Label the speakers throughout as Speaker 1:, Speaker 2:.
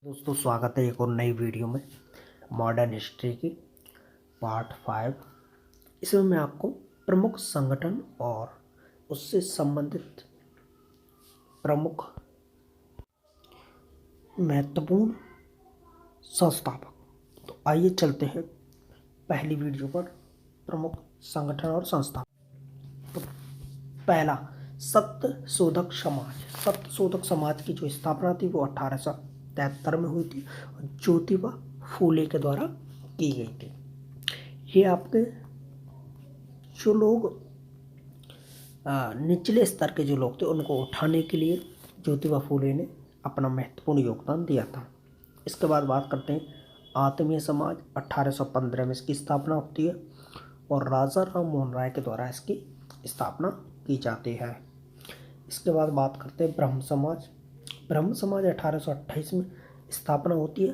Speaker 1: दोस्तों स्वागत है एक और नई वीडियो में मॉडर्न हिस्ट्री की पार्ट 5। इसमें मैं आपको प्रमुख संगठन और उससे संबंधित प्रमुख महत्वपूर्ण संस्थापक। तो आइए चलते हैं पहली वीडियो पर, प्रमुख संगठन और संस्थापक। तो पहला, सत्य शोधक समाज। सत्य शोधक समाज की जो स्थापना थी वो 1873 में हुई थी और ज्योतिबा फूले के द्वारा की गई थी। ये आपके जो लोग निचले स्तर के जो लोग थे उनको उठाने के लिए ज्योतिबा फूले ने अपना महत्वपूर्ण योगदान दिया था। इसके बाद बात करते हैं आत्मीय समाज। 1815 में इसकी स्थापना होती है और राजा राम मोहन राय के द्वारा इसकी स्थापना की जाती है। इसके बाद बात करते हैं ब्रह्म समाज। ब्रह्म समाज 1828 में स्थापना होती है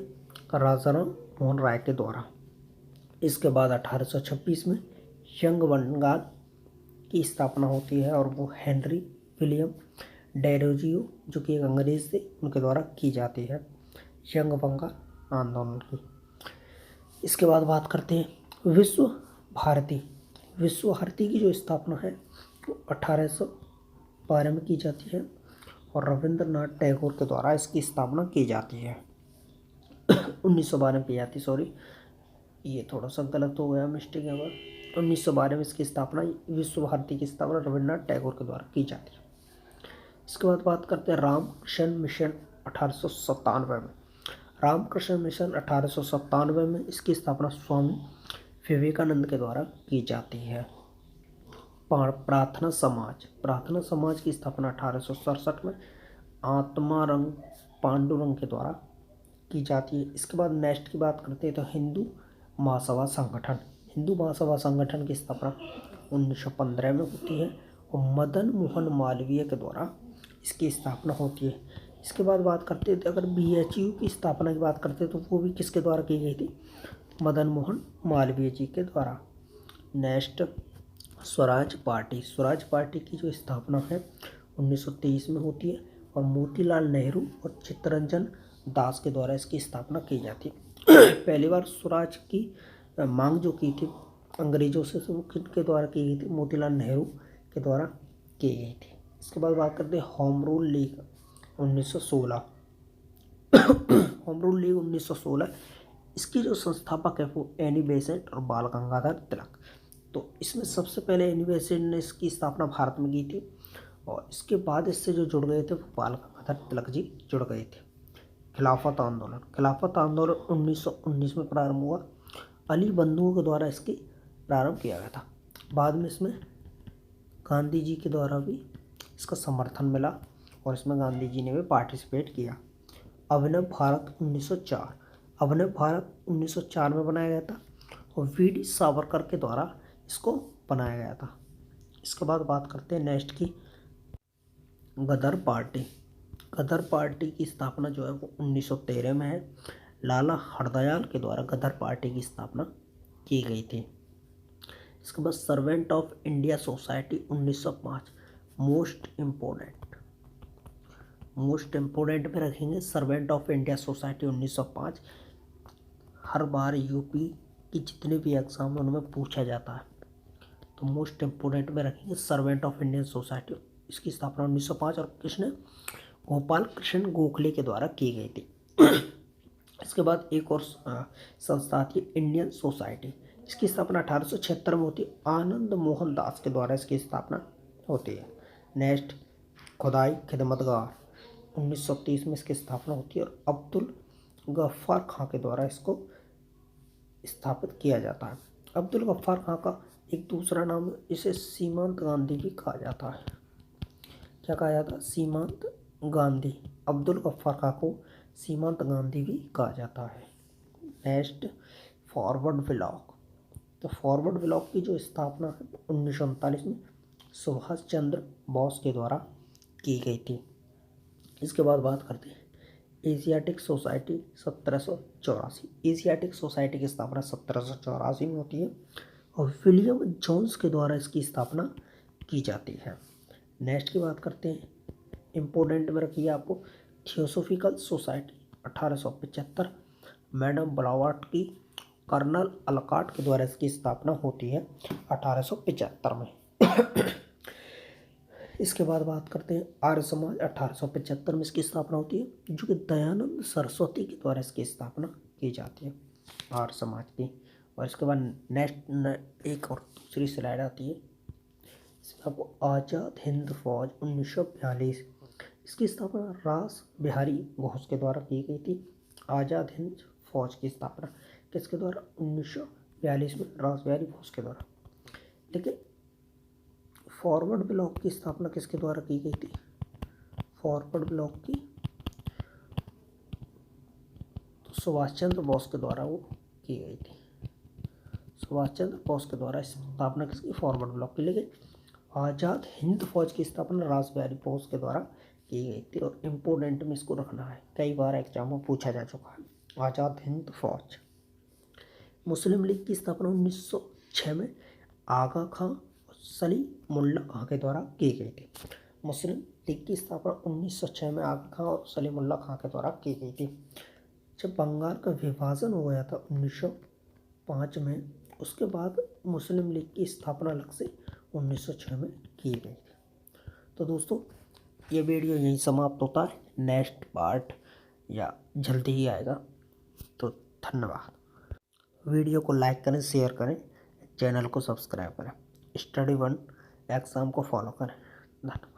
Speaker 1: राजा राम मोहन राय के द्वारा। इसके बाद 1826 में यंग बंगाल की स्थापना होती है और वो हेनरी विलियम डेरोजियो जो कि एक अंग्रेज थे उनके द्वारा की जाती है, यंग बंगाल आंदोलन की। इसके बाद बात करते हैं विश्व भारती। विश्व भारती की जो स्थापना है वो 1812 में की जाती है और रविंद्रनाथ टैगोर के द्वारा इसकी स्थापना की जाती है। 1912 में की जाती, सॉरी ये थोड़ा सा गलत हो गया, मिस्टेक है। 1912 में इसकी स्थापना, विश्व भारती की स्थापना रविन्द्रनाथ टैगोर के द्वारा की जाती है। इसके बाद बात करते हैं रामकृष्ण मिशन 1897 में। रामकृष्ण मिशन 1897 में इसकी स्थापना स्वामी विवेकानंद के द्वारा की जाती है। प्रार्थना समाज। प्रार्थना समाज की स्थापना 1867 में आत्मारंग पांडुरंग के द्वारा की जाती है। इसके बाद नेक्स्ट की बात करते हैं तो हिंदू महासभा संगठन। हिंदू महासभा संगठन की स्थापना 1915 में होती है और मदन मोहन मालवीय के द्वारा इसकी स्थापना होती है। इसके बाद बात करते हैं तो अगर BHU की स्थापना की बात करते हैं तो वो भी किसके द्वारा की गई थी? मदन मोहन मालवीय जी के द्वारा। Next Swaraj party. Swaraj party की जो स्थापना है 1923 में होती है और मोतीलाल नेहरू और चित्तरंजन दास के द्वारा इसकी स्थापना की जाती है। पहली बार स्वराज की मांग जो की थी अंग्रेजों से वो किनके द्वारा की गई थी? मोतीलाल नेहरू के द्वारा की गई थी। इसके बाद बात करते हैं home rule league 1916। Home rule league 1916, इसकी जो संस्थापक है वो एनी बेसेंट और बाल गंगाधर तिलक। तो इसमें सबसे पहले एनी बेसेंट ने इसकी स्थापना भारत में की थी और इसके बाद इससे जो जुड़ गए थे वो बाल गंगाधर तिलक जी जुड़ गए थे। खिलाफत आंदोलन। खिलाफत आंदोलन 1919 में प्रारंभ हुआ। अली बंधुओं के द्वारा इसकी प्रारंभ किया गया था। बाद में इसमें गांधी जी के द्वारा भी इसका समर्थन मिला और इसमें गांधी जी ने भी पार्टिसिपेट किया। अभिनव भारत 1904। अभिनव भारत 1904 में बनाया गया था और VD सावरकर के द्वारा इसको बनाया गया था। इसके बाद बात करते हैं नेक्स्ट की गदर पार्टी। गदर पार्टी की स्थापना जो है वो 1913 में है। लाला हरदयाल के द्वारा गदर पार्टी की स्थापना की गई थी। इसके बाद servant of India society 1905। Most important में रखेंगे servant of India society 1905। Her bar UP की जितने भी एग्जाम है उनमें पूछा जाता है, तो मोस्ट इम्पोर्टेंट में रखेंगे सर्वेंट ऑफ इंडियन सोसाइटी। इसकी स्थापना 1905 और किसने? गोपाल कृष्ण गोखले के द्वारा की गई थी। इसके बाद एक और संस्था थी इंडियन सोसाइटी। इसकी स्थापना 1876 में होती है। आनंद मोहन दास के द्वारा इसकी स्थापना होती है। नेक्स्ट खुदाई खिदमतगार 1930 में इसकी स्थापना होती है और अब्दुल गफ्फार खां के द्वारा इसको स्थापित किया जाता है। अब्दुल गफ्फार खां का एक दूसरा नाम, इसे सीमांत गांधी भी कहा जाता है। क्या कहा जाता है? सीमांत गांधी। अब्दुल गफ्फार खां को सीमांत गांधी भी कहा जाता है। Next forward block. तो फॉरवर्ड ब्लॉक की जो स्थापना है 1939 में सुभाष चंद्र बोस के द्वारा की गई थी। इसके बाद बात करते हैं एशियाटिक सोसाइटी 1784। एशियाटिक सोसाइटी की स्थापना 1784 में होती है और विलियम जोन्स के द्वारा इसकी स्थापना की जाती है। नेक्स्ट की बात करते हैं, इम्पोर्टेंट में रखिए आपको theosophical society 1875। Madam Blavatsky colonel Olcott के द्वारा इसकी स्थापना होती है 1875 में। इसके बाद बात करते हैं आर्य समाज। 1875 में इसकी स्थापना होती है, जो कि दयानंद सरस्वती के द्वारा इसकी स्थापना की जाती है आर्य समाज की। और इसके बाद नेक्स्ट एक और दूसरी स्लाइड आती है, इसमें आपको आज़ाद हिंद फौज 1942। इसकी स्थापना रास बिहारी घोष के द्वारा की गई थी। आज़ाद हिंद फौज की स्थापना किसके द्वारा? 1942 में रास बिहारी घोष के द्वारा। लेकिन फॉरवर्ड ब्लॉक की स्थापना किसके द्वारा की गई थी? फॉरवर्ड ब्लॉक की तो सुभाष चंद्र बोस के द्वारा वो की गई थी। सुभाष चंद्र बोस के द्वारा स्थापना किसकी? फॉरवर्ड ब्लॉक की। लेकिन आज़ाद हिंद फौज की स्थापना रास बिहारी बोस के द्वारा की गई थी। और इम्पोर्टेंट में इसको रखना है, कई बार एग्जाम में पूछा जा चुका है। आज़ाद हिंद फौज। मुस्लिम लीग की स्थापना 1906 में आगा खां सलीमुल्लाह खां के द्वारा की गई थी। मुस्लिम लीग की स्थापना 1906 में आगा खां और सलीमुल्लाह खां के द्वारा की गई थी। जब बंगाल का विभाजन हो गया था 1905 में, उसके बाद मुस्लिम लीग की स्थापना अलग से 1906 में की गई थी। तो दोस्तों, ये वीडियो यहीं समाप्त होता है। नेक्स्ट पार्ट या जल्दी ही आएगा। तो धन्यवाद। वीडियो को लाइक करें, शेयर करें, चैनल को सब्सक्राइब करें, स्टडी वन एग्ज़ाम को फॉलो करें। धन्यवाद।